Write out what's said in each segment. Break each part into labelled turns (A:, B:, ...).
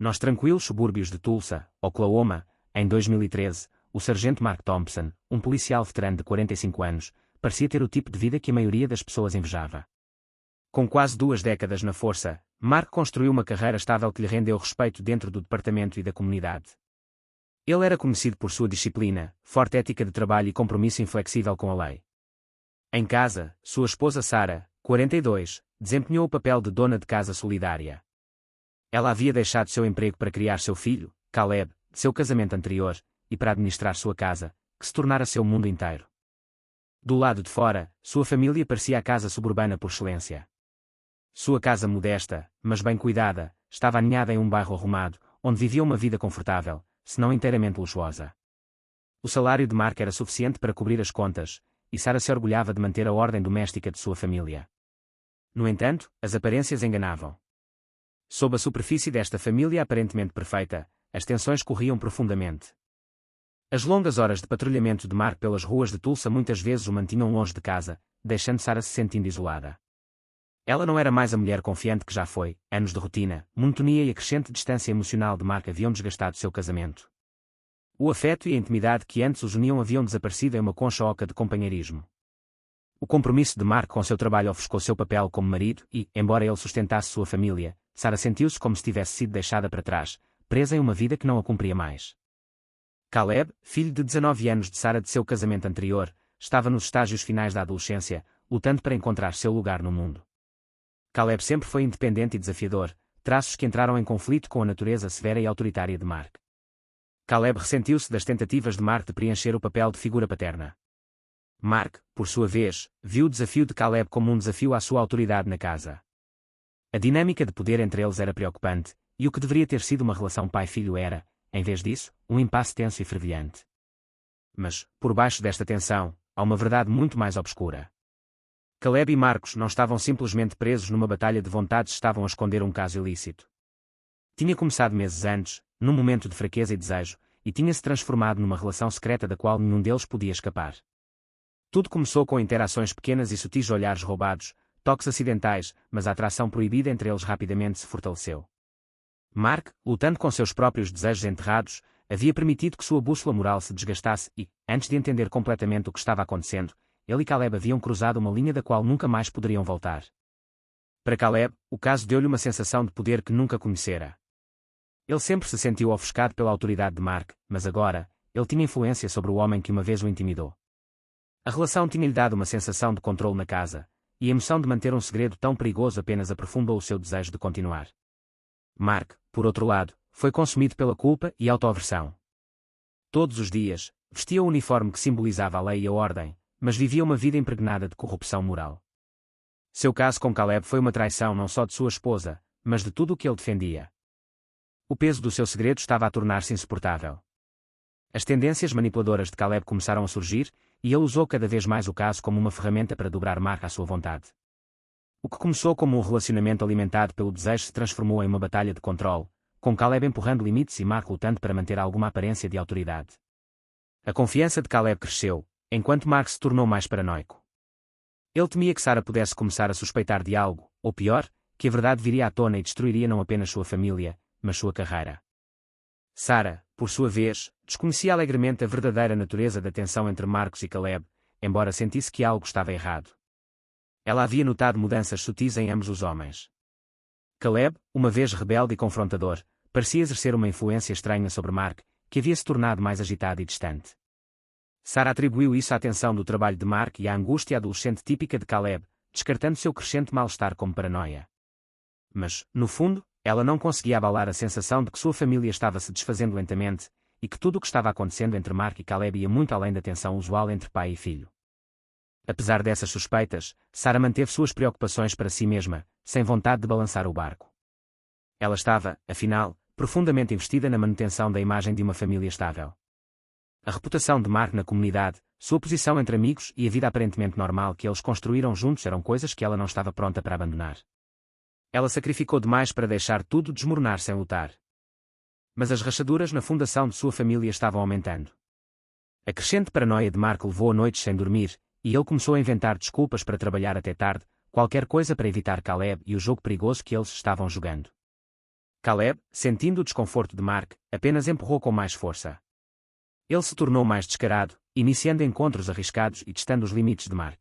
A: Nos tranquilos subúrbios de Tulsa, Oklahoma, em 2013, o sargento Mark Thompson, um policial veterano de 45 anos, parecia ter o tipo de vida que a maioria das pessoas invejava. Com quase 2 décadas na força, Mark construiu uma carreira estável que lhe rendeu respeito dentro do departamento e da comunidade. Ele era conhecido por sua disciplina, forte ética de trabalho e compromisso inflexível com a lei. Em casa, sua esposa Sarah, 42, desempenhou o papel de dona de casa solidária. Ela havia deixado seu emprego para criar seu filho, Caleb, de seu casamento anterior, e para administrar sua casa, que se tornara seu mundo inteiro. Do lado de fora, sua família parecia a casa suburbana por excelência. Sua casa modesta, mas bem cuidada, estava aninhada em um bairro arrumado, onde vivia uma vida confortável, se não inteiramente luxuosa. O salário de Mark era suficiente para cobrir as contas, e Sarah se orgulhava de manter a ordem doméstica de sua família. No entanto, as aparências enganavam. Sob a superfície desta família aparentemente perfeita, as tensões corriam profundamente. As longas horas de patrulhamento de Mark pelas ruas de Tulsa muitas vezes o mantinham longe de casa, deixando Sarah se sentindo isolada. Ela não era mais a mulher confiante que já foi, anos de rotina, monotonia e a crescente distância emocional de Mark haviam desgastado seu casamento. O afeto e a intimidade que antes os uniam haviam desaparecido em uma concha oca de companheirismo. O compromisso de Mark com seu trabalho ofuscou seu papel como marido e, embora ele sustentasse sua família, Sarah sentiu-se como se tivesse sido deixada para trás, presa em uma vida que não a cumpria mais. Caleb, filho de 19 anos de Sarah de seu casamento anterior, estava nos estágios finais da adolescência, lutando para encontrar seu lugar no mundo. Caleb sempre foi independente e desafiador, traços que entraram em conflito com a natureza severa e autoritária de Mark. Caleb ressentiu-se das tentativas de Mark de preencher o papel de figura paterna. Mark, por sua vez, viu o desafio de Caleb como um desafio à sua autoridade na casa. A dinâmica de poder entre eles era preocupante, e o que deveria ter sido uma relação pai-filho era, em vez disso, um impasse tenso e fervilhante. Mas, por baixo desta tensão, há uma verdade muito mais obscura. Caleb e Marcos não estavam simplesmente presos numa batalha de vontades, estavam a esconder um caso ilícito. Tinha começado meses antes, num momento de fraqueza e desejo, e tinha-se transformado numa relação secreta da qual nenhum deles podia escapar. Tudo começou com interações pequenas e sutis olhares roubados, toques acidentais, mas a atração proibida entre eles rapidamente se fortaleceu. Mark, lutando com seus próprios desejos enterrados, havia permitido que sua bússola moral se desgastasse e, antes de entender completamente o que estava acontecendo, ele e Caleb haviam cruzado uma linha da qual nunca mais poderiam voltar. Para Caleb, o caso deu-lhe uma sensação de poder que nunca conhecera. Ele sempre se sentiu ofuscado pela autoridade de Mark, mas agora, ele tinha influência sobre o homem que uma vez o intimidou. A relação tinha-lhe dado uma sensação de controle na casa, e a emoção de manter um segredo tão perigoso apenas aprofundou o seu desejo de continuar. Mark, por outro lado, foi consumido pela culpa e autoaversão. Todos os dias, vestia o uniforme que simbolizava a lei e a ordem, mas vivia uma vida impregnada de corrupção moral. Seu caso com Caleb foi uma traição não só de sua esposa, mas de tudo o que ele defendia. O peso do seu segredo estava a tornar-se insuportável. As tendências manipuladoras de Caleb começaram a surgir, e ele usou cada vez mais o caso como uma ferramenta para dobrar Mark à sua vontade. O que começou como um relacionamento alimentado pelo desejo se transformou em uma batalha de controle, com Caleb empurrando limites e Mark lutando para manter alguma aparência de autoridade. A confiança de Caleb cresceu, enquanto Mark se tornou mais paranoico. Ele temia que Sarah pudesse começar a suspeitar de algo, ou pior, que a verdade viria à tona e destruiria não apenas sua família, mas sua carreira. Sarah, por sua vez, desconhecia alegremente a verdadeira natureza da tensão entre Marcos e Caleb, embora sentisse que algo estava errado. Ela havia notado mudanças sutis em ambos os homens. Caleb, uma vez rebelde e confrontador, parecia exercer uma influência estranha sobre Mark, que havia se tornado mais agitado e distante. Sarah atribuiu isso à tensão do trabalho de Mark e à angústia adolescente típica de Caleb, descartando seu crescente mal-estar como paranoia. Mas, no fundo, ela não conseguia abalar a sensação de que sua família estava se desfazendo lentamente, e que tudo o que estava acontecendo entre Mark e Caleb ia muito além da tensão usual entre pai e filho. Apesar dessas suspeitas, Sarah manteve suas preocupações para si mesma, sem vontade de balançar o barco. Ela estava, afinal, profundamente investida na manutenção da imagem de uma família estável. A reputação de Mark na comunidade, sua posição entre amigos e a vida aparentemente normal que eles construíram juntos eram coisas que ela não estava pronta para abandonar. Ela sacrificou demais para deixar tudo desmoronar sem lutar. Mas as rachaduras na fundação de sua família estavam aumentando. A crescente paranoia de Mark levou a noites sem dormir, e ele começou a inventar desculpas para trabalhar até tarde, qualquer coisa para evitar Caleb e o jogo perigoso que eles estavam jogando. Caleb, sentindo o desconforto de Mark, apenas empurrou com mais força. Ele se tornou mais descarado, iniciando encontros arriscados e testando os limites de Mark.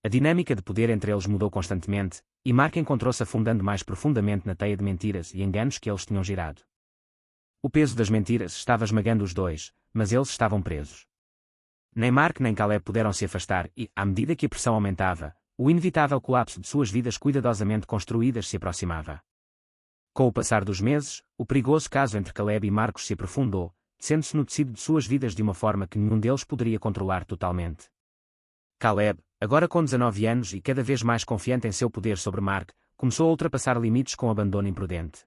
A: A dinâmica de poder entre eles mudou constantemente, e Mark encontrou-se afundando mais profundamente na teia de mentiras e enganos que eles tinham girado. O peso das mentiras estava esmagando os dois, mas eles estavam presos. Nem Mark nem Caleb puderam se afastar e, à medida que a pressão aumentava, o inevitável colapso de suas vidas cuidadosamente construídas se aproximava. Com o passar dos meses, o perigoso caso entre Caleb e Marcos se aprofundou, sendo-se no tecido de suas vidas de uma forma que nenhum deles poderia controlar totalmente. Caleb, agora com 19 anos e cada vez mais confiante em seu poder sobre Mark, começou a ultrapassar limites com abandono imprudente.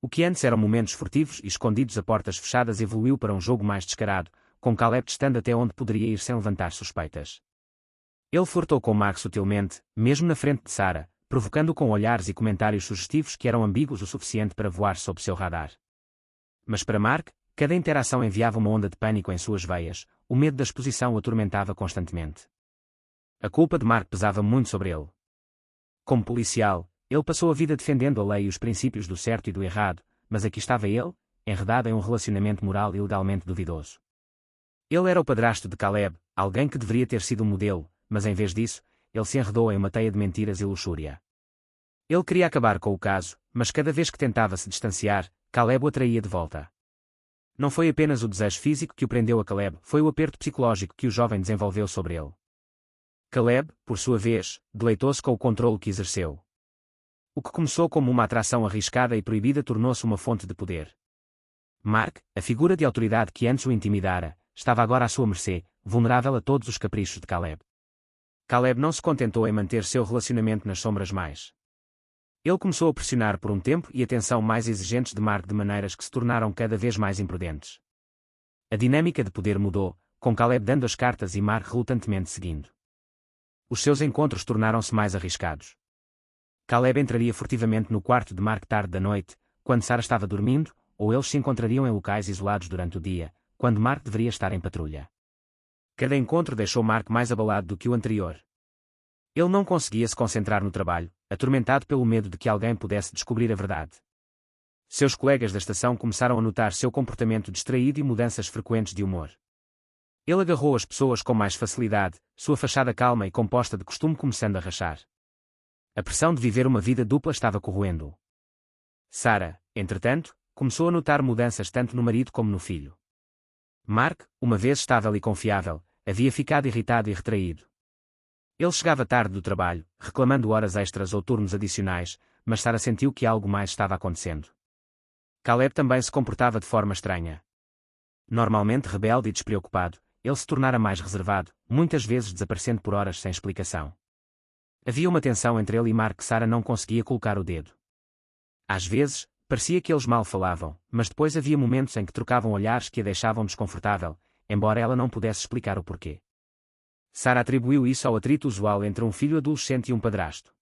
A: O que antes eram momentos furtivos e escondidos a portas fechadas evoluiu para um jogo mais descarado, com Caleb testando até onde poderia ir sem levantar suspeitas. Ele flertou com Mark sutilmente, mesmo na frente de Sarah, provocando-o com olhares e comentários sugestivos que eram ambíguos o suficiente para voar sob seu radar. Mas para Mark, cada interação enviava uma onda de pânico em suas veias, o medo da exposição o atormentava constantemente. A culpa de Mark pesava muito sobre ele. Como policial, ele passou a vida defendendo a lei e os princípios do certo e do errado, mas aqui estava ele, enredado em um relacionamento moral ilegalmente duvidoso. Ele era o padrasto de Caleb, alguém que deveria ter sido um modelo, mas em vez disso, ele se enredou em uma teia de mentiras e luxúria. Ele queria acabar com o caso, mas cada vez que tentava se distanciar, Caleb o atraía de volta. Não foi apenas o desejo físico que o prendeu a Caleb, foi o aperto psicológico que o jovem desenvolveu sobre ele. Caleb, por sua vez, deleitou-se com o controle que exerceu. O que começou como uma atração arriscada e proibida tornou-se uma fonte de poder. Mark, a figura de autoridade que antes o intimidara, estava agora à sua mercê, vulnerável a todos os caprichos de Caleb. Caleb não se contentou em manter seu relacionamento nas sombras mais. Ele começou a pressionar por um tempo e atenção mais exigentes de Mark de maneiras que se tornaram cada vez mais imprudentes. A dinâmica de poder mudou, com Caleb dando as cartas e Mark relutantemente seguindo. Os seus encontros tornaram-se mais arriscados. Caleb entraria furtivamente no quarto de Mark tarde da noite, quando Sarah estava dormindo, ou eles se encontrariam em locais isolados durante o dia, quando Mark deveria estar em patrulha. Cada encontro deixou Mark mais abalado do que o anterior. Ele não conseguia se concentrar no trabalho, atormentado pelo medo de que alguém pudesse descobrir a verdade. Seus colegas da estação começaram a notar seu comportamento distraído e mudanças frequentes de humor. Ele agarrou as pessoas com mais facilidade, sua fachada calma e composta de costume começando a rachar. A pressão de viver uma vida dupla estava corroendo-o. Sarah, entretanto, começou a notar mudanças tanto no marido como no filho. Mark, uma vez estável e confiável, havia ficado irritado e retraído. Ele chegava tarde do trabalho, reclamando horas extras ou turnos adicionais, mas Sarah sentiu que algo mais estava acontecendo. Caleb também se comportava de forma estranha. Normalmente rebelde e despreocupado, ele se tornara mais reservado, muitas vezes desaparecendo por horas sem explicação. Havia uma tensão entre ele e Mark que Sarah não conseguia colocar o dedo. Às vezes, parecia que eles mal falavam, mas depois havia momentos em que trocavam olhares que a deixavam desconfortável, embora ela não pudesse explicar o porquê. Sarah atribuiu isso ao atrito usual entre um filho adolescente e um padrasto.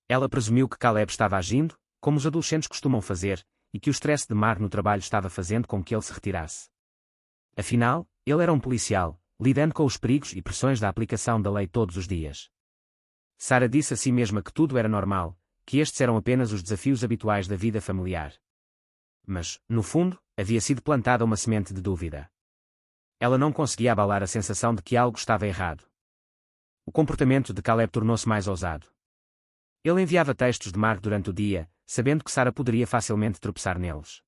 A: Ela presumiu que Caleb estava agindo, como os adolescentes costumam fazer, e que o stress de Mark no trabalho estava fazendo com que ele se retirasse. Afinal, ele era um policial, lidando com os perigos e pressões da aplicação da lei todos os dias. Sarah disse a si mesma que tudo era normal, que estes eram apenas os desafios habituais da vida familiar. Mas, no fundo, havia sido plantada uma semente de dúvida. Ela não conseguia abalar a sensação de que algo estava errado. O comportamento de Caleb tornou-se mais ousado. Ele enviava textos de Mark durante o dia, sabendo que Sarah poderia facilmente tropeçar neles.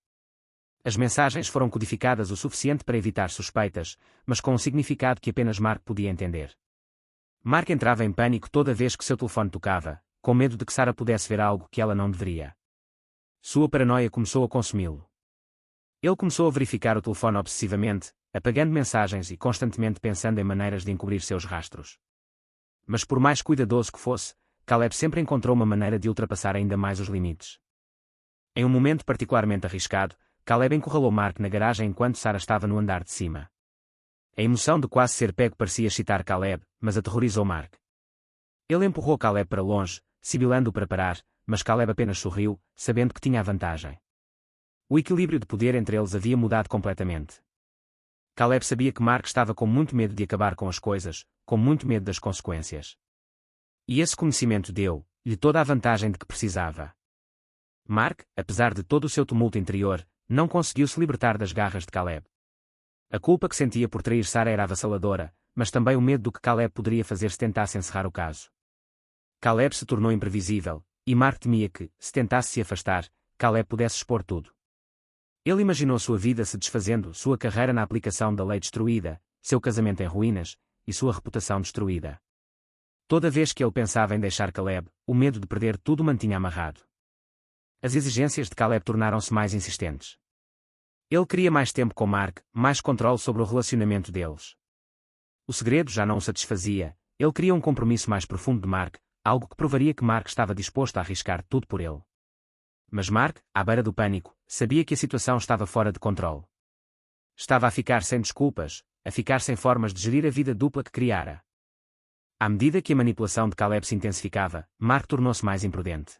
A: As mensagens foram codificadas o suficiente para evitar suspeitas, mas com um significado que apenas Mark podia entender. Mark entrava em pânico toda vez que seu telefone tocava, com medo de que Sarah pudesse ver algo que ela não deveria. Sua paranoia começou a consumi-lo. Ele começou a verificar o telefone obsessivamente, apagando mensagens e constantemente pensando em maneiras de encobrir seus rastros. Mas por mais cuidadoso que fosse, Caleb sempre encontrou uma maneira de ultrapassar ainda mais os limites. Em um momento particularmente arriscado, Caleb encurralou Mark na garagem enquanto Sarah estava no andar de cima. A emoção de quase ser pego parecia excitar Caleb, mas aterrorizou Mark. Ele empurrou Caleb para longe, sibilando-o para parar, mas Caleb apenas sorriu, sabendo que tinha a vantagem. O equilíbrio de poder entre eles havia mudado completamente. Caleb sabia que Mark estava com muito medo de acabar com as coisas, com muito medo das consequências. E esse conhecimento deu-lhe toda a vantagem de que precisava. Mark, apesar de todo o seu tumulto interior, não conseguiu se libertar das garras de Caleb. A culpa que sentia por trair Sarah era avassaladora, mas também o medo do que Caleb poderia fazer se tentasse encerrar o caso. Caleb se tornou imprevisível, e Mark temia que, se tentasse se afastar, Caleb pudesse expor tudo. Ele imaginou sua vida se desfazendo, sua carreira na aplicação da lei destruída, seu casamento em ruínas, e sua reputação destruída. Toda vez que ele pensava em deixar Caleb, o medo de perder tudo o mantinha amarrado. As exigências de Caleb tornaram-se mais insistentes. Ele queria mais tempo com Mark, mais controle sobre o relacionamento deles. O segredo já não o satisfazia, ele queria um compromisso mais profundo de Mark, algo que provaria que Mark estava disposto a arriscar tudo por ele. Mas Mark, à beira do pânico, sabia que a situação estava fora de controle. Estava a ficar sem desculpas, a ficar sem formas de gerir a vida dupla que criara. À medida que a manipulação de Caleb se intensificava, Mark tornou-se mais imprudente.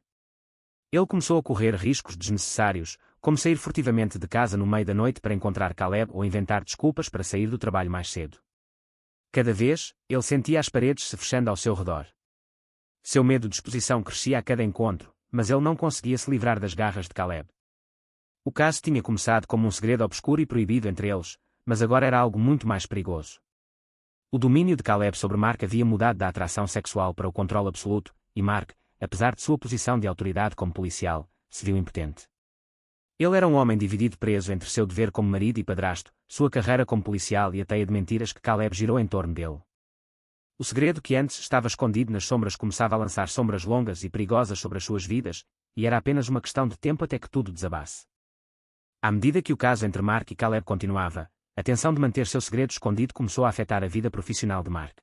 A: Ele começou a correr riscos desnecessários, como sair furtivamente de casa no meio da noite para encontrar Caleb ou inventar desculpas para sair do trabalho mais cedo. Cada vez, ele sentia as paredes se fechando ao seu redor. Seu medo de exposição crescia a cada encontro, mas ele não conseguia se livrar das garras de Caleb. O caso tinha começado como um segredo obscuro e proibido entre eles, mas agora era algo muito mais perigoso. O domínio de Caleb sobre Mark havia mudado da atração sexual para o controle absoluto, e Mark, apesar de sua posição de autoridade como policial, se viu impotente. Ele era um homem dividido preso entre seu dever como marido e padrasto, sua carreira como policial e a teia de mentiras que Caleb girou em torno dele. O segredo que antes estava escondido nas sombras começava a lançar sombras longas e perigosas sobre as suas vidas, e era apenas uma questão de tempo até que tudo desabasse. À medida que o caso entre Mark e Caleb continuava, a tensão de manter seu segredo escondido começou a afetar a vida profissional de Mark.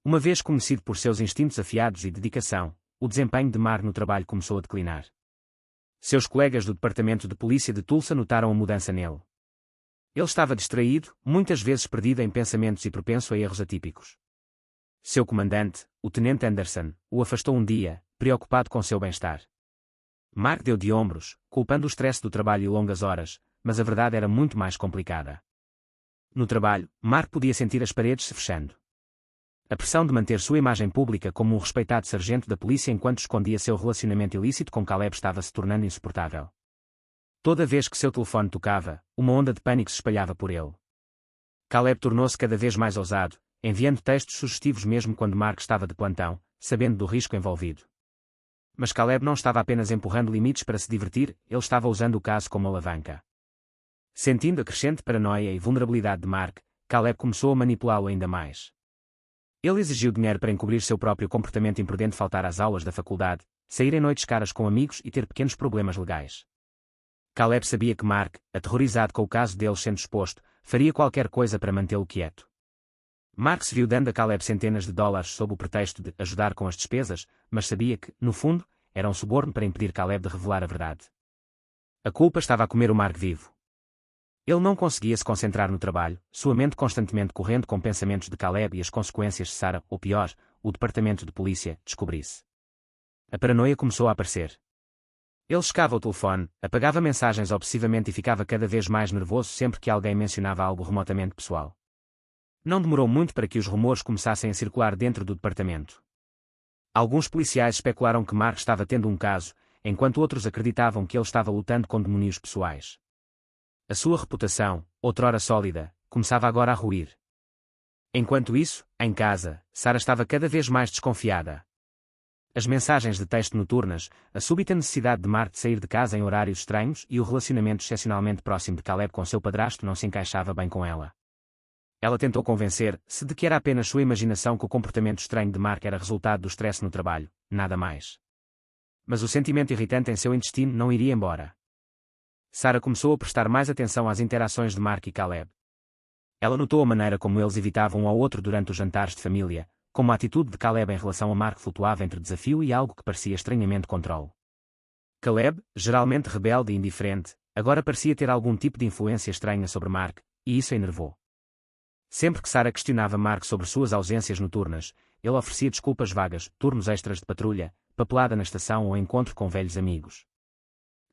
A: Uma vez conhecido por seus instintos afiados e dedicação, o desempenho de Mark no trabalho começou a declinar. Seus colegas do Departamento de Polícia de Tulsa notaram a mudança nele. Ele estava distraído, muitas vezes perdido em pensamentos e propenso a erros atípicos. Seu comandante, o Tenente Anderson, o afastou um dia, preocupado com seu bem-estar. Mark deu de ombros, culpando o estresse do trabalho e longas horas, mas a verdade era muito mais complicada. No trabalho, Mark podia sentir as paredes se fechando. A pressão de manter sua imagem pública como um respeitado sargento da polícia enquanto escondia seu relacionamento ilícito com Caleb estava se tornando insuportável. Toda vez que seu telefone tocava, uma onda de pânico se espalhava por ele. Caleb tornou-se cada vez mais ousado, enviando textos sugestivos mesmo quando Mark estava de plantão, sabendo do risco envolvido. Mas Caleb não estava apenas empurrando limites para se divertir, ele estava usando o caso como alavanca. Sentindo a crescente paranoia e vulnerabilidade de Mark, Caleb começou a manipulá-lo ainda mais. Ele exigiu dinheiro para encobrir seu próprio comportamento imprudente, faltar às aulas da faculdade, sair em noites caras com amigos e ter pequenos problemas legais. Caleb sabia que Mark, aterrorizado com o caso deles sendo exposto, faria qualquer coisa para mantê-lo quieto. Mark se viu dando a Caleb centenas de dólares sob o pretexto de ajudar com as despesas, mas sabia que, no fundo, era um suborno para impedir Caleb de revelar a verdade. A culpa estava a comer o Mark vivo. Ele não conseguia se concentrar no trabalho, sua mente constantemente correndo com pensamentos de Caleb e as consequências se Sarah, ou pior, o departamento de polícia, descobrisse. A paranoia começou a aparecer. Ele checava o telefone, apagava mensagens obsessivamente e ficava cada vez mais nervoso sempre que alguém mencionava algo remotamente pessoal. Não demorou muito para que os rumores começassem a circular dentro do departamento. Alguns policiais especularam que Mark estava tendo um caso, enquanto outros acreditavam que ele estava lutando com demónios pessoais. A sua reputação, outrora sólida, começava agora a ruir. Enquanto isso, em casa, Sarah estava cada vez mais desconfiada. As mensagens de texto noturnas, a súbita necessidade de Mark de sair de casa em horários estranhos e o relacionamento excepcionalmente próximo de Caleb com seu padrasto não se encaixava bem com ela. Ela tentou convencer-se de que era apenas sua imaginação que o comportamento estranho de Mark era resultado do stress no trabalho, nada mais. Mas o sentimento irritante em seu intestino não iria embora. Sarah começou a prestar mais atenção às interações de Mark e Caleb. Ela notou a maneira como eles evitavam um ao outro durante os jantares de família, como a atitude de Caleb em relação a Mark flutuava entre desafio e algo que parecia estranhamente controle. Caleb, geralmente rebelde e indiferente, agora parecia ter algum tipo de influência estranha sobre Mark, e isso a enervou. Sempre que Sarah questionava Mark sobre suas ausências noturnas, ele oferecia desculpas vagas, turnos extras de patrulha, papelada na estação ou encontro com velhos amigos.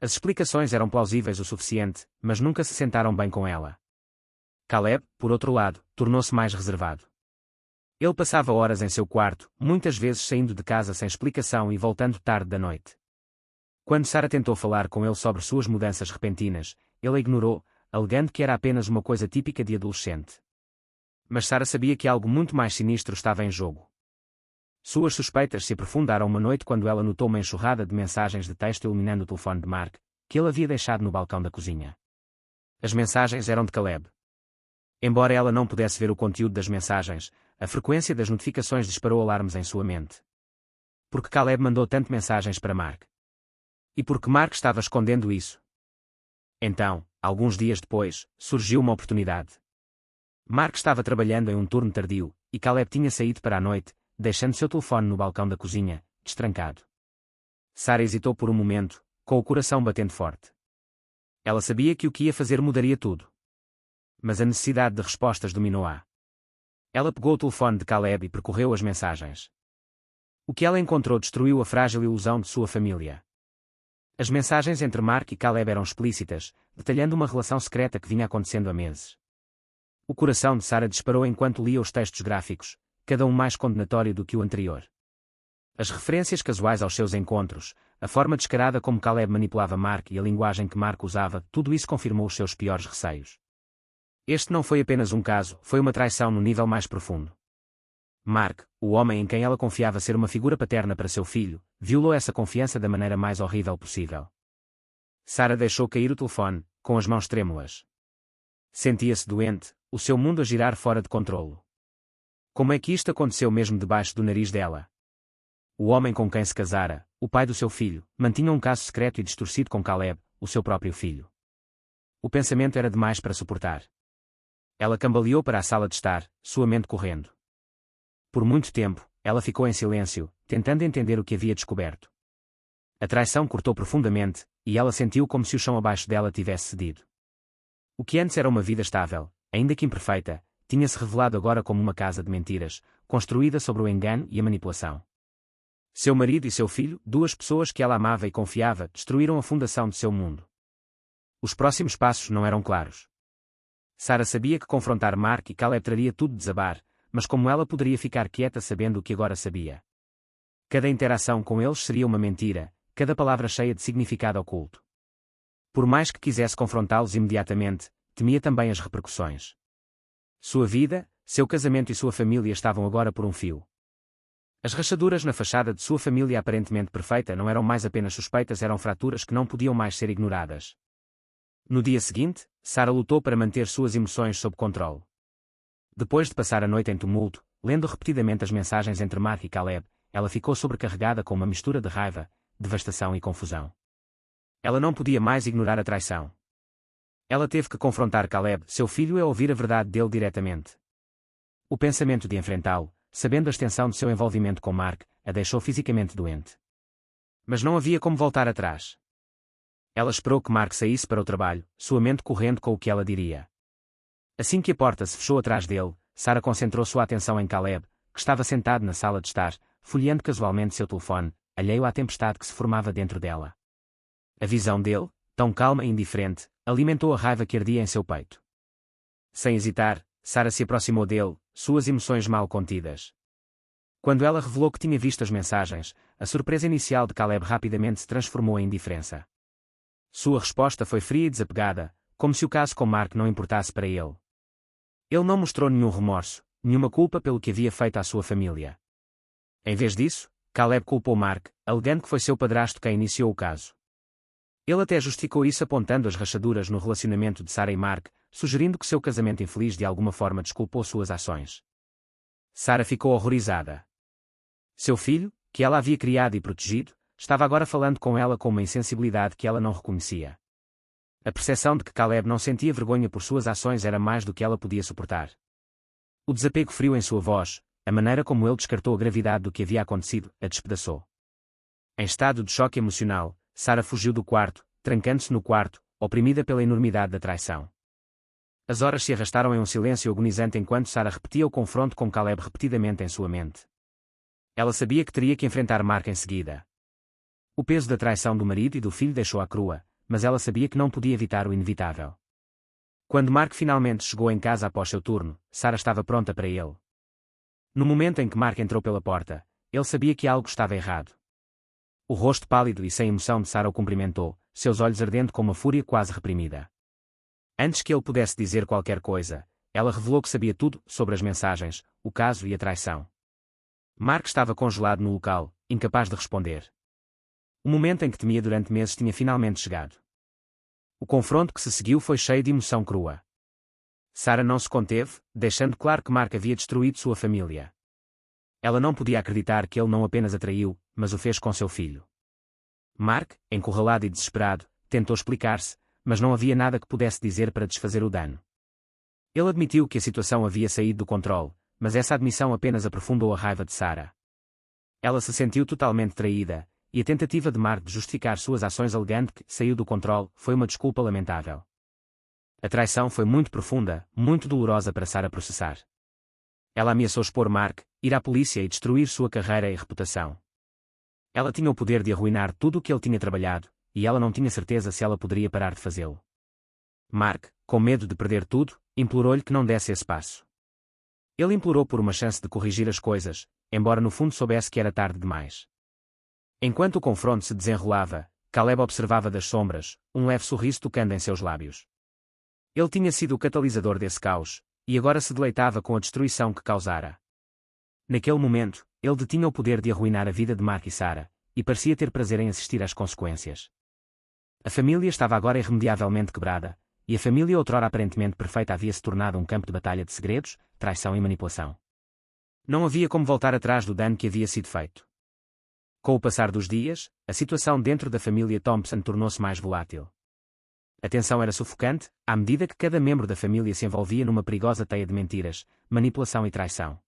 A: As explicações eram plausíveis o suficiente, mas nunca se sentaram bem com ela. Caleb, por outro lado, tornou-se mais reservado. Ele passava horas em seu quarto, muitas vezes saindo de casa sem explicação e voltando tarde da noite. Quando Sarah tentou falar com ele sobre suas mudanças repentinas, ele a ignorou, alegando que era apenas uma coisa típica de adolescente. Mas Sarah sabia que algo muito mais sinistro estava em jogo. Suas suspeitas se aprofundaram uma noite quando ela notou uma enxurrada de mensagens de texto iluminando o telefone de Mark, que ele havia deixado no balcão da cozinha. As mensagens eram de Caleb. Embora ela não pudesse ver o conteúdo das mensagens, a frequência das notificações disparou alarmes em sua mente. Porque Caleb mandou tanto mensagens para Mark? E porque Mark estava escondendo isso? Então, alguns dias depois, surgiu uma oportunidade. Mark estava trabalhando em um turno tardio, e Caleb tinha saído para a noite, deixando seu telefone no balcão da cozinha, destrancado. Sarah hesitou por um momento, com o coração batendo forte. Ela sabia que o que ia fazer mudaria tudo. Mas a necessidade de respostas dominou-a. Ela pegou o telefone de Caleb e percorreu as mensagens. O que ela encontrou destruiu a frágil ilusão de sua família. As mensagens entre Mark e Caleb eram explícitas, detalhando uma relação secreta que vinha acontecendo há meses. O coração de Sarah disparou enquanto lia os textos gráficos, cada um mais condenatório do que o anterior. As referências casuais aos seus encontros, a forma descarada como Caleb manipulava Mark e a linguagem que Mark usava, tudo isso confirmou os seus piores receios. Este não foi apenas um caso, foi uma traição no nível mais profundo. Mark, o homem em quem ela confiava ser uma figura paterna para seu filho, violou essa confiança da maneira mais horrível possível. Sarah deixou cair o telefone, com as mãos trêmulas. Sentia-se doente, o seu mundo a girar fora de controlo. Como é que isto aconteceu mesmo debaixo do nariz dela? O homem com quem se casara, o pai do seu filho, mantinha um caso secreto e distorcido com Caleb, o seu próprio filho. O pensamento era demais para suportar. Ela cambaleou para a sala de estar, sua mente correndo. Por muito tempo, ela ficou em silêncio, tentando entender o que havia descoberto. A traição cortou profundamente, e ela sentiu como se o chão abaixo dela tivesse cedido. O que antes era uma vida estável, ainda que imperfeita, tinha-se revelado agora como uma casa de mentiras, construída sobre o engano e a manipulação. Seu marido e seu filho, duas pessoas que ela amava e confiava, destruíram a fundação de seu mundo. Os próximos passos não eram claros. Sarah sabia que confrontar Mark e Caleb traria tudo desabar, mas como ela poderia ficar quieta sabendo o que agora sabia? Cada interação com eles seria uma mentira, cada palavra cheia de significado oculto. Por mais que quisesse confrontá-los imediatamente, temia também as repercussões. Sua vida, seu casamento e sua família estavam agora por um fio. As rachaduras na fachada de sua família aparentemente perfeita não eram mais apenas suspeitas, eram fraturas que não podiam mais ser ignoradas. No dia seguinte, Sarah lutou para manter suas emoções sob controle. Depois de passar a noite em tumulto, lendo repetidamente as mensagens entre Mark e Caleb, ela ficou sobrecarregada com uma mistura de raiva, devastação e confusão. Ela não podia mais ignorar a traição. Ela teve que confrontar Caleb, seu filho, e ouvir a verdade dele diretamente. O pensamento de enfrentá-lo, sabendo a extensão de seu envolvimento com Mark, a deixou fisicamente doente. Mas não havia como voltar atrás. Ela esperou que Mark saísse para o trabalho, sua mente correndo com o que ela diria. Assim que a porta se fechou atrás dele, Sarah concentrou sua atenção em Caleb, que estava sentado na sala de estar, folheando casualmente seu telefone, alheio à tempestade que se formava dentro dela. A visão dele, tão calma e indiferente, alimentou a raiva que ardia em seu peito. Sem hesitar, Sarah se aproximou dele, suas emoções mal contidas. Quando ela revelou que tinha visto as mensagens, a surpresa inicial de Caleb rapidamente se transformou em indiferença. Sua resposta foi fria e desapegada, como se o caso com Mark não importasse para ele. Ele não mostrou nenhum remorso, nenhuma culpa pelo que havia feito à sua família. Em vez disso, Caleb culpou Mark, alegando que foi seu padrasto quem iniciou o caso. Ele até justificou isso apontando as rachaduras no relacionamento de Sarah e Mark, sugerindo que seu casamento infeliz de alguma forma desculpou suas ações. Sarah ficou horrorizada. Seu filho, que ela havia criado e protegido, estava agora falando com ela com uma insensibilidade que ela não reconhecia. A percepção de que Caleb não sentia vergonha por suas ações era mais do que ela podia suportar. O desapego frio em sua voz, a maneira como ele descartou a gravidade do que havia acontecido, a despedaçou. Em estado de choque emocional, Sarah fugiu do quarto, trancando-se no quarto, oprimida pela enormidade da traição. As horas se arrastaram em um silêncio agonizante enquanto Sarah repetia o confronto com Caleb repetidamente em sua mente. Ela sabia que teria que enfrentar Mark em seguida. O peso da traição do marido e do filho deixou-a crua, mas ela sabia que não podia evitar o inevitável. Quando Mark finalmente chegou em casa após seu turno, Sarah estava pronta para ele. No momento em que Mark entrou pela porta, ele sabia que algo estava errado. O rosto pálido e sem emoção de Sarah o cumprimentou, seus olhos ardendo com uma fúria quase reprimida. Antes que ele pudesse dizer qualquer coisa, ela revelou que sabia tudo sobre as mensagens, o caso e a traição. Mark estava congelado no local, incapaz de responder. O momento em que temia durante meses tinha finalmente chegado. O confronto que se seguiu foi cheio de emoção crua. Sarah não se conteve, deixando claro que Mark havia destruído sua família. Ela não podia acreditar que ele não apenas a traiu, mas o fez com seu filho. Mark, encurralado e desesperado, tentou explicar-se, mas não havia nada que pudesse dizer para desfazer o dano. Ele admitiu que a situação havia saído do controle, mas essa admissão apenas aprofundou a raiva de Sarah. Ela se sentiu totalmente traída, e a tentativa de Mark de justificar suas ações alegando que saiu do controle foi uma desculpa lamentável. A traição foi muito profunda, muito dolorosa para Sarah processar. Ela ameaçou expor Mark, ir à polícia e destruir sua carreira e reputação. Ela tinha o poder de arruinar tudo o que ele tinha trabalhado, e ela não tinha certeza se ela poderia parar de fazê-lo. Mark, com medo de perder tudo, implorou-lhe que não desse esse passo. Ele implorou por uma chance de corrigir as coisas, embora no fundo soubesse que era tarde demais. Enquanto o confronto se desenrolava, Caleb observava das sombras, um leve sorriso tocando em seus lábios. Ele tinha sido o catalisador desse caos, e agora se deleitava com a destruição que causara. Naquele momento, ele detinha o poder de arruinar a vida de Mark e Sarah, e parecia ter prazer em assistir às consequências. A família estava agora irremediavelmente quebrada, e a família outrora aparentemente perfeita havia se tornado um campo de batalha de segredos, traição e manipulação. Não havia como voltar atrás do dano que havia sido feito. Com o passar dos dias, a situação dentro da família Thompson tornou-se mais volátil. A tensão era sufocante, à medida que cada membro da família se envolvia numa perigosa teia de mentiras, manipulação e traição.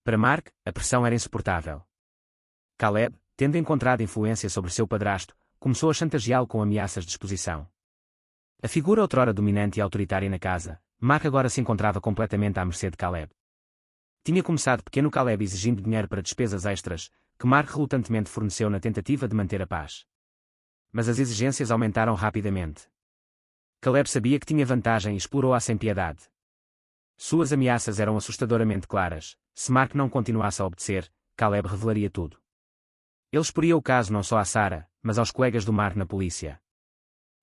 A: Para Mark, a pressão era insuportável. Caleb, tendo encontrado influência sobre seu padrasto, começou a chantageá-lo com ameaças de exposição. A figura outrora dominante e autoritária na casa, Mark agora se encontrava completamente à mercê de Caleb. Tinha começado pequeno Caleb exigindo dinheiro para despesas extras, que Mark relutantemente forneceu na tentativa de manter a paz. Mas as exigências aumentaram rapidamente. Caleb sabia que tinha vantagem e explorou-a sem piedade. Suas ameaças eram assustadoramente claras. Se Mark não continuasse a obedecer, Caleb revelaria tudo. Ele exporia o caso não só a Sarah, mas aos colegas do Mark na polícia.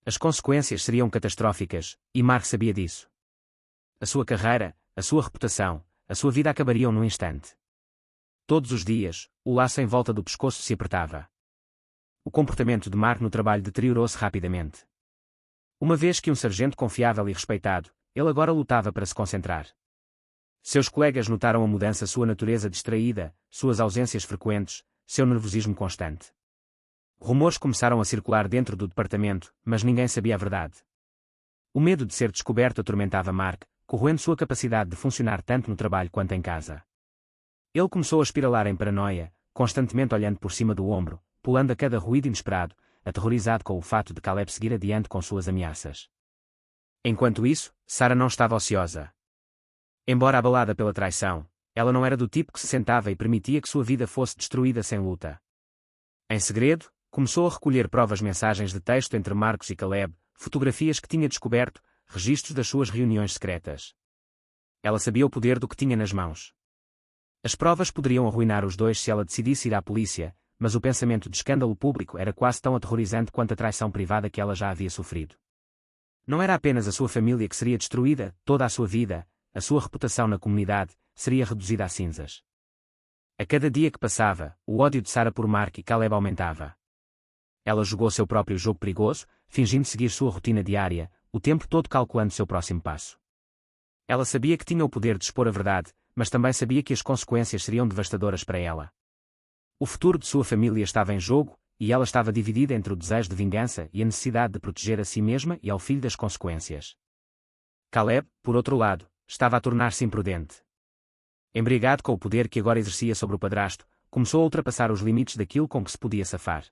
A: As consequências seriam catastróficas, e Mark sabia disso. A sua carreira, a sua reputação, a sua vida acabariam num instante. Todos os dias, o laço em volta do pescoço se apertava. O comportamento de Mark no trabalho deteriorou-se rapidamente. Uma vez que um sargento confiável e respeitado, ele agora lutava para se concentrar. Seus colegas notaram a mudança, sua natureza distraída, suas ausências frequentes, seu nervosismo constante. Rumores começaram a circular dentro do departamento, mas ninguém sabia a verdade. O medo de ser descoberto atormentava Mark, corroendo sua capacidade de funcionar tanto no trabalho quanto em casa. Ele começou a espiralar em paranoia, constantemente olhando por cima do ombro, pulando a cada ruído inesperado, aterrorizado com o fato de Caleb seguir adiante com suas ameaças. Enquanto isso, Sarah não estava ociosa. Embora abalada pela traição, ela não era do tipo que se sentava e permitia que sua vida fosse destruída sem luta. Em segredo, começou a recolher provas, mensagens de texto entre Marcos e Caleb, fotografias que tinha descoberto, registros das suas reuniões secretas. Ela sabia o poder do que tinha nas mãos. As provas poderiam arruinar os dois se ela decidisse ir à polícia, mas o pensamento de escândalo público era quase tão aterrorizante quanto a traição privada que ela já havia sofrido. Não era apenas a sua família que seria destruída, toda a sua vida, a sua reputação na comunidade, seria reduzida a cinzas. A cada dia que passava, o ódio de Sarah por Mark e Caleb aumentava. Ela jogou seu próprio jogo perigoso, fingindo seguir sua rotina diária, o tempo todo calculando seu próximo passo. Ela sabia que tinha o poder de expor a verdade, mas também sabia que as consequências seriam devastadoras para ela. O futuro de sua família estava em jogo, e ela estava dividida entre o desejo de vingança e a necessidade de proteger a si mesma e ao filho das consequências. Caleb, por outro lado, estava a tornar-se imprudente. Embriagado com o poder que agora exercia sobre o padrasto, começou a ultrapassar os limites daquilo com que se podia safar.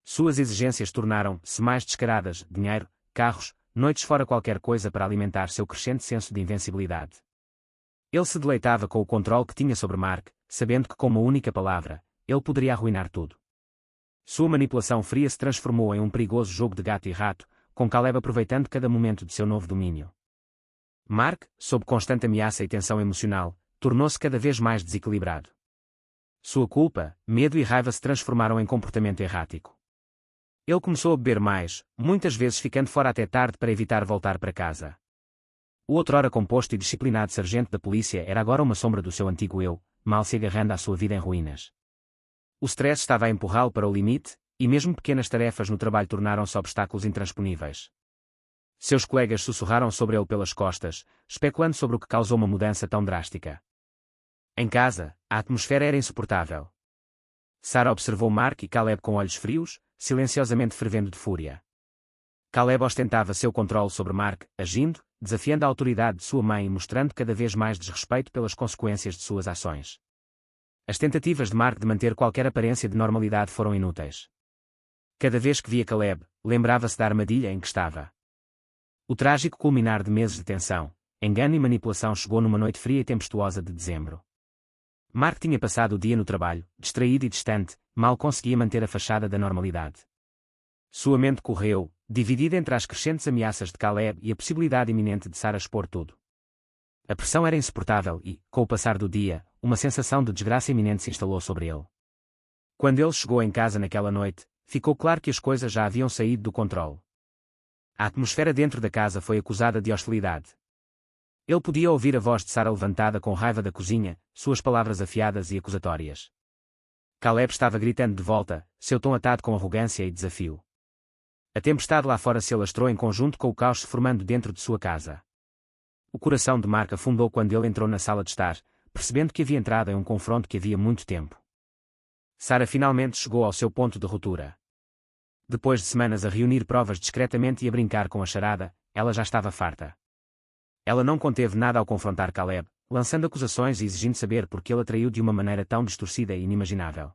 A: Suas exigências tornaram-se mais descaradas: dinheiro, carros, noites fora, qualquer coisa para alimentar seu crescente senso de invencibilidade. Ele se deleitava com o controle que tinha sobre Mark, sabendo que com uma única palavra, ele poderia arruinar tudo. Sua manipulação fria se transformou em um perigoso jogo de gato e rato, com Caleb aproveitando cada momento de seu novo domínio. Mark, sob constante ameaça e tensão emocional, tornou-se cada vez mais desequilibrado. Sua culpa, medo e raiva se transformaram em comportamento errático. Ele começou a beber mais, muitas vezes ficando fora até tarde para evitar voltar para casa. O outrora composto e disciplinado sargento da polícia era agora uma sombra do seu antigo eu, mal se agarrando à sua vida em ruínas. O stress estava a empurrá-lo para o limite, e mesmo pequenas tarefas no trabalho tornaram-se obstáculos intransponíveis. Seus colegas sussurraram sobre ele pelas costas, especulando sobre o que causou uma mudança tão drástica. Em casa, a atmosfera era insuportável. Sarah observou Mark e Caleb com olhos frios, silenciosamente fervendo de fúria. Caleb ostentava seu controle sobre Mark, agindo, desafiando a autoridade de sua mãe e mostrando cada vez mais desrespeito pelas consequências de suas ações. As tentativas de Mark de manter qualquer aparência de normalidade foram inúteis. Cada vez que via Caleb, lembrava-se da armadilha em que estava. O trágico culminar de meses de tensão, engano e manipulação chegou numa noite fria e tempestuosa de dezembro. Mark tinha passado o dia no trabalho, distraído e distante, mal conseguia manter a fachada da normalidade. Sua mente correu, dividida entre as crescentes ameaças de Caleb e a possibilidade iminente de Sarah expor tudo. A pressão era insuportável e, com o passar do dia, uma sensação de desgraça iminente se instalou sobre ele. Quando ele chegou em casa naquela noite, ficou claro que as coisas já haviam saído do controle. A atmosfera dentro da casa foi acusada de hostilidade. Ele podia ouvir a voz de Sarah levantada com raiva da cozinha, suas palavras afiadas e acusatórias. Caleb estava gritando de volta, seu tom atado com arrogância e desafio. A tempestade lá fora se alastrou em conjunto com o caos se formando dentro de sua casa. O coração de Mark afundou quando ele entrou na sala de estar, percebendo que havia entrado em um confronto que havia muito tempo. Sarah finalmente chegou ao seu ponto de ruptura. Depois de semanas a reunir provas discretamente e a brincar com a charada, ela já estava farta. Ela não conteve nada ao confrontar Caleb, lançando acusações e exigindo saber por que ele a traiu de uma maneira tão distorcida e inimaginável.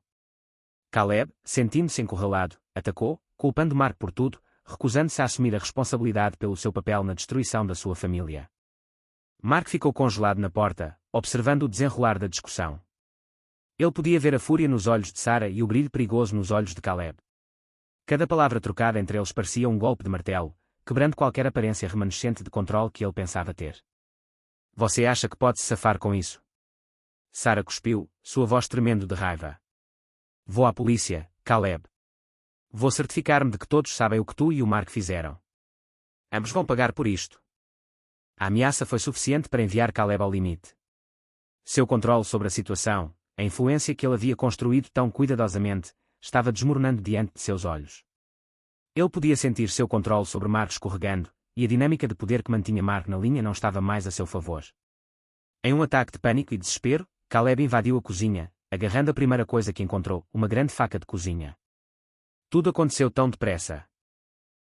A: Caleb, sentindo-se encurralado, atacou, culpando Mark por tudo, recusando-se a assumir a responsabilidade pelo seu papel na destruição da sua família. Mark ficou congelado na porta, observando o desenrolar da discussão. Ele podia ver a fúria nos olhos de Sarah e o brilho perigoso nos olhos de Caleb. Cada palavra trocada entre eles parecia um golpe de martelo, quebrando qualquer aparência remanescente de controle que ele pensava ter. Você acha que pode se safar com isso? Sarah cuspiu, sua voz tremendo de raiva. Vou à polícia, Caleb. Vou certificar-me de que todos sabem o que tu e o Mark fizeram. Ambos vão pagar por isto. A ameaça foi suficiente para enviar Caleb ao limite. Seu controle sobre a situação, a influência que ele havia construído tão cuidadosamente, estava desmoronando diante de seus olhos. Ele podia sentir seu controle sobre Mark escorregando, e a dinâmica de poder que mantinha Mark na linha não estava mais a seu favor. Em um ataque de pânico e desespero, Caleb invadiu a cozinha, agarrando a primeira coisa que encontrou, uma grande faca de cozinha. Tudo aconteceu tão depressa.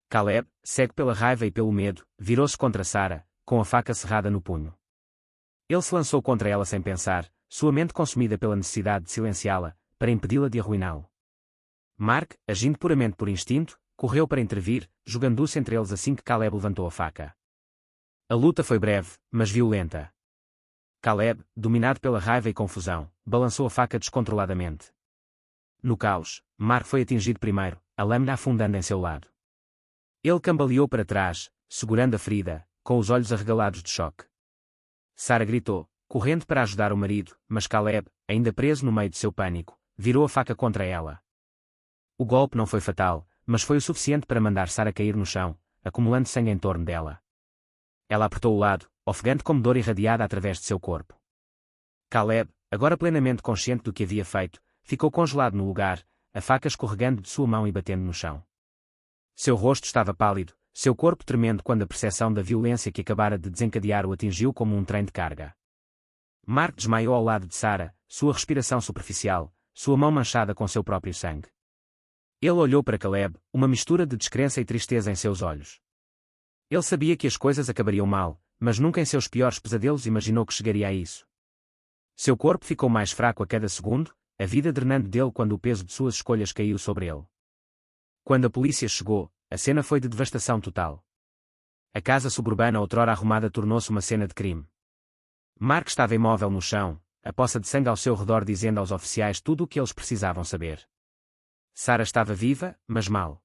A: Caleb, cego pela raiva e pelo medo, virou-se contra Sarah, com a faca cerrada no punho. Ele se lançou contra ela sem pensar, sua mente consumida pela necessidade de silenciá-la, para impedi-la de arruiná-lo. Mark, agindo puramente por instinto, correu para intervir, jogando-se entre eles assim que Caleb levantou a faca. A luta foi breve, mas violenta. Caleb, dominado pela raiva e confusão, balançou a faca descontroladamente. No caos, Mark foi atingido primeiro, a lâmina afundando em seu lado. Ele cambaleou para trás, segurando a ferida, com os olhos arregalados de choque. Sarah gritou, correndo para ajudar o marido, mas Caleb, ainda preso no meio de seu pânico, virou a faca contra ela. O golpe não foi fatal, mas foi o suficiente para mandar Sarah cair no chão, acumulando sangue em torno dela. Ela apertou o lado, ofegante como dor irradiada através de seu corpo. Caleb, agora plenamente consciente do que havia feito, ficou congelado no lugar, a faca escorregando de sua mão e batendo no chão. Seu rosto estava pálido, seu corpo tremendo quando a percepção da violência que acabara de desencadear o atingiu como um trem de carga. Mark desmaiou ao lado de Sarah, sua respiração superficial, sua mão manchada com seu próprio sangue. Ele olhou para Caleb, uma mistura de descrença e tristeza em seus olhos. Ele sabia que as coisas acabariam mal, mas nunca em seus piores pesadelos imaginou que chegaria a isso. Seu corpo ficou mais fraco a cada segundo, a vida drenando dele quando o peso de suas escolhas caiu sobre ele. Quando a polícia chegou, a cena foi de devastação total. A casa suburbana outrora arrumada tornou-se uma cena de crime. Mark estava imóvel no chão, a poça de sangue ao seu redor dizendo aos oficiais tudo o que eles precisavam saber. Sarah estava viva, mas mal.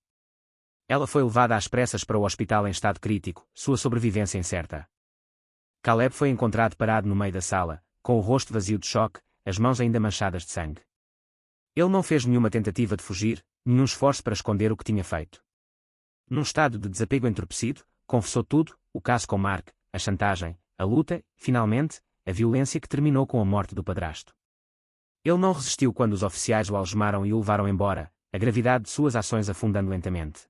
A: Ela foi levada às pressas para o hospital em estado crítico, sua sobrevivência incerta. Caleb foi encontrado parado no meio da sala, com o rosto vazio de choque, as mãos ainda manchadas de sangue. Ele não fez nenhuma tentativa de fugir, nenhum esforço para esconder o que tinha feito. Num estado de desapego entorpecido, confessou tudo, o caso com Mark, a chantagem, a luta, finalmente, a violência que terminou com a morte do padrasto. Ele não resistiu quando os oficiais o algemaram e o levaram embora, a gravidade de suas ações afundando lentamente.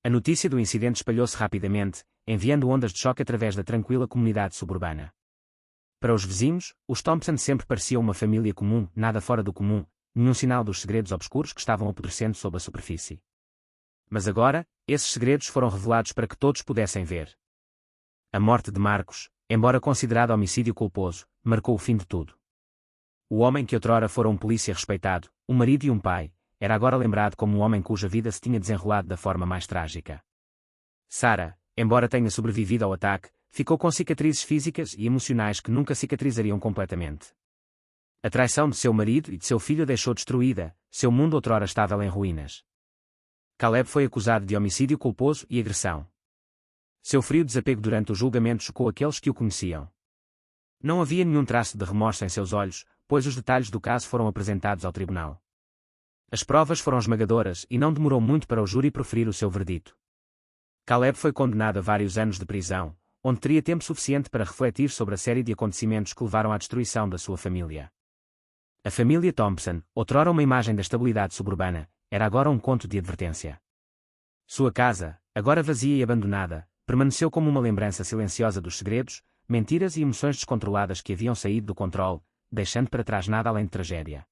A: A notícia do incidente espalhou-se rapidamente, enviando ondas de choque através da tranquila comunidade suburbana. Para os vizinhos, os Thompson sempre pareciam uma família comum, nada fora do comum, nenhum sinal dos segredos obscuros que estavam apodrecendo sob a superfície. Mas agora, esses segredos foram revelados para que todos pudessem ver. A morte de Marcos, embora considerada homicídio culposo, marcou o fim de tudo. O homem que outrora fora um polícia respeitado, um marido e um pai, era agora lembrado como um homem cuja vida se tinha desenrolado da forma mais trágica. Sarah, embora tenha sobrevivido ao ataque, ficou com cicatrizes físicas e emocionais que nunca cicatrizariam completamente. A traição de seu marido e de seu filho a deixou destruída, seu mundo outrora estável em ruínas. Caleb foi acusado de homicídio culposo e agressão. Seu frio desapego durante o julgamento chocou aqueles que o conheciam. Não havia nenhum traço de remorso em seus olhos, pois os detalhes do caso foram apresentados ao tribunal. As provas foram esmagadoras e não demorou muito para o júri proferir o seu verdito. Caleb foi condenado a vários anos de prisão, onde teria tempo suficiente para refletir sobre a série de acontecimentos que levaram à destruição da sua família. A família Thompson, outrora uma imagem da estabilidade suburbana, era agora um conto de advertência. Sua casa, agora vazia e abandonada, permaneceu como uma lembrança silenciosa dos segredos, mentiras e emoções descontroladas que haviam saído do controle, deixando para trás nada além de tragédia.